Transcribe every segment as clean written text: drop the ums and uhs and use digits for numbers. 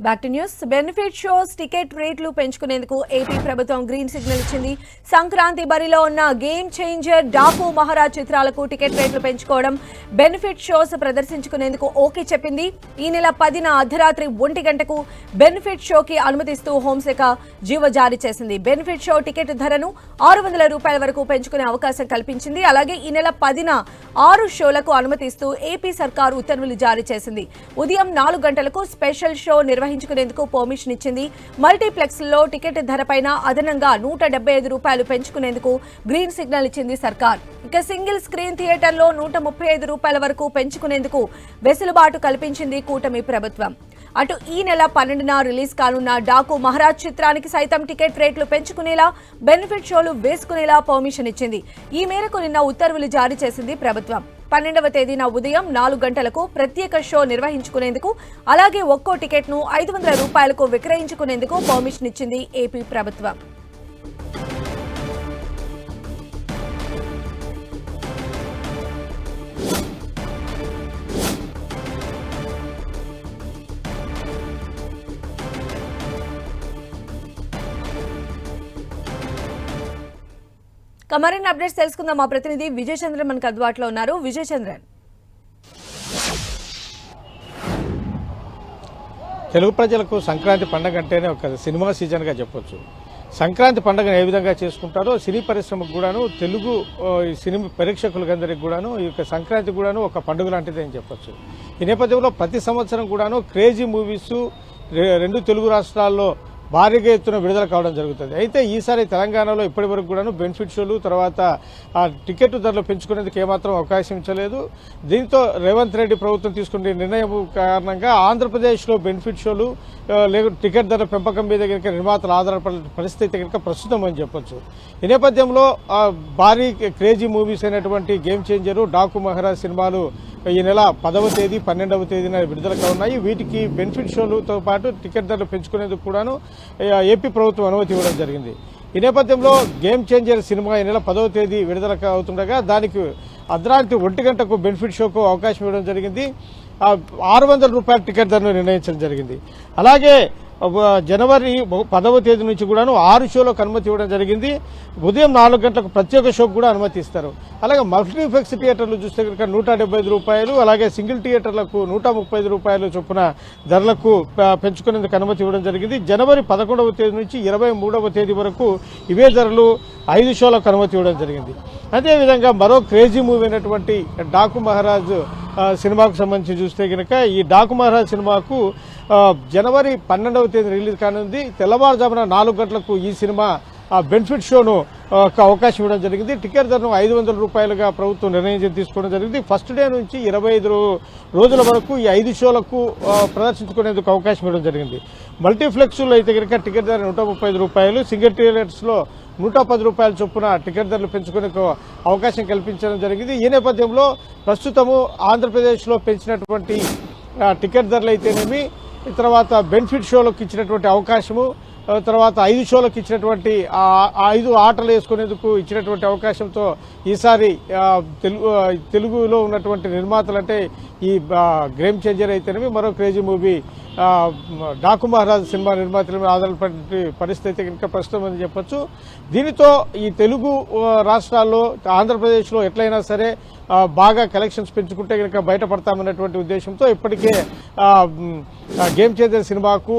Back to news. Benefit shows ticket రేట్లు పెంచుకునేందుకు AP ప్రభుత్వం green signal ఇచ్చింది. సంక్రాంతి బరిలో ఉన్న గేమ్ చేంజర్, డాకు మహారాజ్ చిత్రాలకు టికెట్ రేట్లు పెంచుకోవడం, బెనిఫిట్ షోస్ ప్రదర్శించుకునేందుకు ఓకే చెప్పింది. ఈ నెల 10న అర్ధరాత్రి 1 గంటకు బెనిఫిట్ షోకి అనుమతిస్తూ హోంశాఖ జీవో జారీ చేసింది. బెనిఫిట్ షో టికెట్ ధరను 600 రూపాయల వరకు పెంచుకునే అవకాశం కల్పించింది. అలాగే ఈ నెల 10న 6 షోలకు అనుమతిస్తూ ఏపీ సర్కారు ఉత్తర్వులు జారీ చేసింది. ఉదయం 4 గంటలకు స్పెషల్ షో నిర్వహించుకునేందుకు పర్మిషన్ ఇచ్చింది. మల్టీప్లెక్స్ లో టికెట్ ధరపైన అదనంగా 175 రూపాయలు పెంచుకునేందుకు గ్రీన్ సిగ్నల్ ఇచ్చింది సర్కార్. ఇక సింగిల్ స్క్రీన్ థియేటర్లో 135 రూపాయల వరకు పెంచుకునేందుకు వెసులుబాటు కల్పించింది కూటమి ప్రభుత్వం. అటు ఈ నెల 12న రిలీజ్ కానున్న డాకు మహారాజ్ చిత్రానికి సైతం టికెట్ రేట్లు పెంచుకునేలా, బెనిఫిట్ షోలు వేసుకునేలా పర్మిషన్ ఇచ్చింది. ఈ మేరకు నిన్న ఉత్తర్వులు జారీ చేసింది ప్రభుత్వం. 12వ తేదీన ఉదయం 4 గంటలకు ప్రత్యేక షో నిర్వహించుకునేందుకు, అలాగే ఒక్కో టికెట్ను 500 రూపాయలకు విక్రయించుకునేందుకు పర్మిషన్ ఇచ్చింది ఏపీ ప్రభుత్వం. మరిన్ని అప్డేట్స్ తెలుసుకుందాం. మా ప్రతినిధి విజయ్ చంద్రన్ మనకు అందుబాటులో ఉన్నారు. విజయ్ చంద్రన్, తెలుగు ప్రజలకు సంక్రాంతి పండుగ అంటేనే ఒక సినిమా సీజన్గా చెప్పొచ్చు. సంక్రాంతి పండుగను ఏ విధంగా చేసుకుంటారో సినీ పరిశ్రమకు కూడాను, తెలుగు సినిమా ప్రేక్షకులందరికీ కూడాను ఈ యొక్క సంక్రాంతి కూడాను ఒక పండుగ లాంటిది అని చెప్పొచ్చు. ఈ నేపథ్యంలో ప్రతి సంవత్సరం కూడాను క్రేజీ మూవీస్ 2 తెలుగు రాష్ట్రాల్లో భారీగా ఎత్తున విడుదల కావడం జరుగుతుంది. అయితే ఈసారి తెలంగాణలో ఇప్పటి వరకు కూడాను బెనిఫిట్ షోలు, తర్వాత టికెట్ ధరలు పెంచుకునేందుకు ఏమాత్రం అవకాశం ఇచ్చలేదు. దీంతో రేవంత్ రెడ్డి ప్రభుత్వం తీసుకునే నిర్ణయం కారణంగా ఆంధ్రప్రదేశ్లో బెనిఫిట్ షోలు టికెట్ ధరల పెంపకం మీద కనుక నిర్మాతలు ఆధారపడే పరిస్థితి కనుక ప్రస్తుతం అని చెప్పొచ్చు. ఈ నేపథ్యంలో భారీ క్రేజీ మూవీస్ అయినటువంటి గేమ్ చేంజరు, డాకు మహారాజ్ సినిమాలు ఈ నెల 10వ తేదీ 12వ తేదీన విడుదల కానున్నాయి. వీటికి బెనిఫిట్ షోలతో పాటు టికెట్ ధరలు పెంచుకునేందుకు కూడాను ఏపీ ప్రభుత్వం అనుమతి ఇవ్వడం జరిగింది. ఈ నేపథ్యంలో గేమ్ చేంజర్ సినిమా ఈ నెల 10వ తేదీ విడుదల అవుతుండగా దానికి అర్ధరాత్రి 1 గంటకు బెనిఫిట్ షోకు అవకాశం ఇవ్వడం జరిగింది. 600 రూపాయల టికెట్ ధరను నిర్ణయించడం జరిగింది. అలాగే జనవరి 10వ తేదీ నుంచి కూడాను 6 షోలకు అనుమతి ఇవ్వడం జరిగింది. ఉదయం 4 గంటలకు ప్రత్యేక షోకు కూడా అనుమతి ఇస్తారు. అలాగే మల్టీప్లెక్స్ థియేటర్లు చూస్తే కనుక 175 రూపాయలు, అలాగే సింగిల్ థియేటర్లకు 135 రూపాయలు చొప్పున ధరలకు పెంచుకునేందుకు అనుమతి ఇవ్వడం జరిగింది. జనవరి 11వ తేదీ నుంచి 23వ తేదీ వరకు ఇవే ధరలు 5 షోలకు అనుమతి ఇవ్వడం జరిగింది. అదేవిధంగా మరో క్రేజీ మూవీ అయినటువంటి డాకు మహారాజ్ సినిమాకు సంబంధించి చూస్తే కనుక ఈ డాకు మహారాజ్ సినిమాకు జనవరి 12వ తేదీ రిలీజ్ కానుంది. తెల్లవారుజామున 4 గంటలకు ఈ సినిమా బెనిఫిట్ షోను అవకాశం ఇవ్వడం జరిగింది. టికెట్ ధరను 500 రూపాయలుగా ప్రభుత్వం నిర్ణయం తీసుకోవడం జరిగింది. ఫస్ట్ డే నుంచి 25 రోజుల వరకు ఈ 5 షోలకు ప్రదర్శించుకునేందుకు అవకాశం ఇవ్వడం జరిగింది. మల్టీప్లెక్స్లో అయితే కనుక టికెట్ ధర 135 రూపాయలు, సింగిల్ థియేటర్స్లో 110 రూపాయల చొప్పున టికెట్ ధరలు పెంచుకునే అవకాశం కల్పించడం జరిగింది. ఈ నేపథ్యంలో ప్రస్తుతము ఆంధ్రప్రదేశ్లో పెంచినటువంటి టికెట్ ధరలు అయితేనేమి, తర్వాత బెనిఫిట్ షోలకు ఇచ్చినటువంటి అవకాశము, తర్వాత 5 షోలకు ఇచ్చినటువంటి 5 ఆటలు వేసుకునేందుకు ఇచ్చినటువంటి అవకాశంతో ఈసారి తెలుగులో ఉన్నటువంటి నిర్మాతలు అంటే ఈ గేమ్ చేంజర్ అయితేనేమి, మరో crazy movie Daaku Maharaj cinema నిర్మాతల మీద ఆధారపడే పరిస్థితి కనుక ప్రస్తుతం అని చెప్పొచ్చు. దీనితో ఈ తెలుగు రాష్ట్రాల్లో, ఆంధ్రప్రదేశ్లో ఎట్లయినా సరే బాగా కలెక్షన్స్ పెంచుకుంటే కనుక బయటపడతామన్నటువంటి ఉద్దేశంతో ఇప్పటికే గేమ్ చేంజర్ సినిమాకు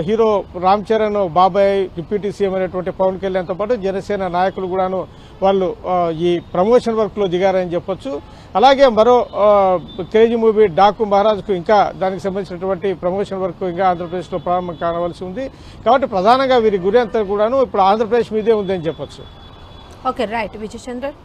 హీరో రామ్ చరణ్, బాబాయ్, డిప్యూటీ సీఎం అయినటువంటి పవన్ కళ్యాణ్తో పాటు జనసేన నాయకులు కూడాను వాళ్ళు ఈ ప్రమోషన్ వర్క్లో దిగారని చెప్పొచ్చు. అలాగే మరో క్రేజీ మూవీ డాకు మహారాజ్కు ఇంకా దానికి సంబంధించినటువంటి ప్రమోషన్ వర్క్ ఇంకా ఆంధ్రప్రదేశ్లో ప్రారంభం కావాల్సి ఉంది. కాబట్టి ప్రధానంగా వీరి గురి అంతా కూడాను ఇప్పుడు ఆంధ్రప్రదేశ్ మీదే ఉందని చెప్పొచ్చు. Okay, right Vijay Chandran.